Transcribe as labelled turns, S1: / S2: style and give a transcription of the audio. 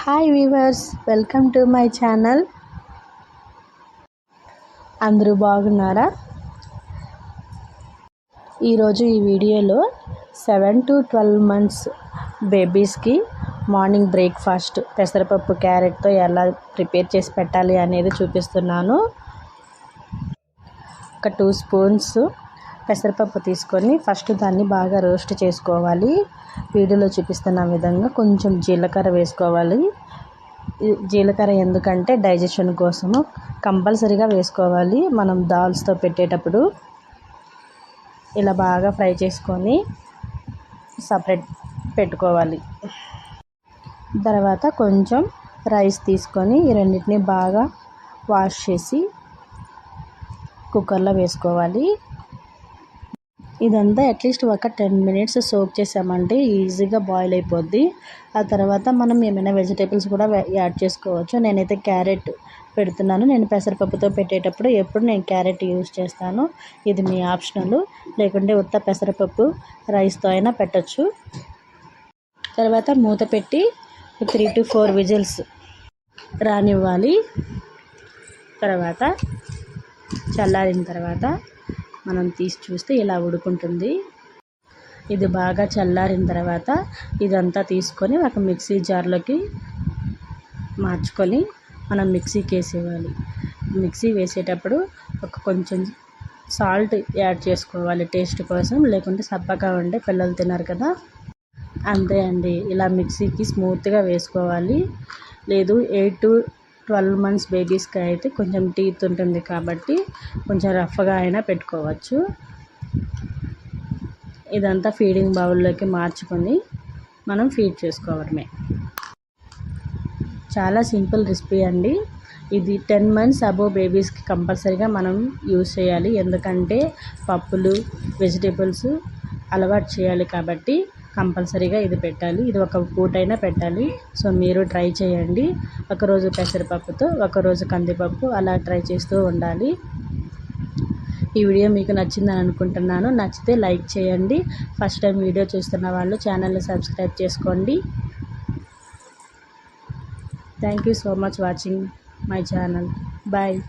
S1: Hi weavers, welcome to my channel. అందరూ బాగున్నారా? ఈరోజు ఈ వీడియోలో 7 to 12 months బేబీస్కి మార్నింగ్ బ్రేక్ఫాస్ట్ పెసరపప్పు క్యారెట్తో ఎలా ప్రిపేర్ చేసి పెట్టాలి అనేది చూపిస్తున్నాను. ఒక 2 స్పూన్స్ పెసరపప్పు తీసుకొని ఫస్ట్ దాన్ని బాగా రోస్ట్ చేసుకోవాలి. వీడియోలో చూపిస్తున్న విధంగా కొంచెం జీలకర్ర వేసుకోవాలి. జీలకర్ర ఎందుకంటే డైజెషన్ కోసము కంపల్సరీగా వేసుకోవాలి. మనం దాల్స్తో పెట్టేటప్పుడు ఇలా బాగా ఫ్రై చేసుకొని సపరేట్ పెట్టుకోవాలి. తర్వాత కొంచెం రైస్ తీసుకొని ఈ రెండింటిని బాగా వాష్ చేసి కుక్కర్లో వేసుకోవాలి. ఇదంతా అట్లీస్ట్ ఒక 10 minutes సోక్ చేసామంటే ఈజీగా బాయిల్ అయిపోద్ది. ఆ తర్వాత మనం ఏమైనా వెజిటేబుల్స్ కూడా యాడ్ చేసుకోవచ్చు. నేనైతే క్యారెట్ పెడుతున్నాను. నేను పెసరపప్పుతో పెట్టేటప్పుడు ఎప్పుడు నేను క్యారెట్ యూజ్ చేస్తాను. ఇది మీ ఆప్షనల్, లేకుంటే ఉత్త పెసరపప్పు రైస్తో అయినా పెట్టచ్చు. తర్వాత మూత పెట్టి 3 to 4 విజిల్స్ రానివ్వాలి. తర్వాత చల్లారిన తర్వాత మనం తీసి చూస్తే ఇలా ఉడుకుంటుంది. ఇది బాగా చల్లారిన తర్వాత ఇదంతా తీసుకొని ఒక మిక్సీ జార్లోకి మార్చుకొని మనం మిక్సీకి వేసేయాలి. మిక్సీ వేసేటప్పుడు కొంచెం సాల్ట్ యాడ్ చేసుకోవాలి టేస్ట్ కోసం, లేకుంటే సప్పగా ఉంటే పిల్లలు తినరు కదా. అంతే అండి, ఇలా మిక్సీకి స్మూత్గా వేసుకోవాలి. లేదు 8 to 12 months బేబీస్కి అయితే కొంచెం టీత్ ఉంటుంది కాబట్టి కొంచెం రఫ్గా అయినా పెట్టుకోవచ్చు. ఇదంతా ఫీడింగ్ బౌల్లోకి మార్చుకొని మనం ఫీడ్ చేసుకోవడమే. చాలా సింపుల్ రెసిపీ అండి. ఇది 10 months అబోవ్ బేబీస్కి కంపల్సరీగా మనం యూజ్ చేయాలి. ఎందుకంటే పప్పులు వెజిటేబుల్స్ అలవాటు చేయాలి కాబట్టి కంపల్సరీగా ఇది పెట్టాలి. ఇది ఒక పూటైనా పెట్టాలి. సో మీరు ట్రై చేయండి. ఒకరోజు పెసరపప్పుతో, ఒకరోజు కందిపప్పు, అలా ట్రై చేస్తూ ఉండాలి. ఈ వీడియో మీకు నచ్చిందని అనుకుంటున్నాను. నచ్చితే లైక్ చేయండి. ఫస్ట్ టైం వీడియో చూస్తున్న వాళ్ళు ఛానల్ని సబ్స్క్రైబ్ చేసుకోండి. Thank you so much watching my channel. Bye.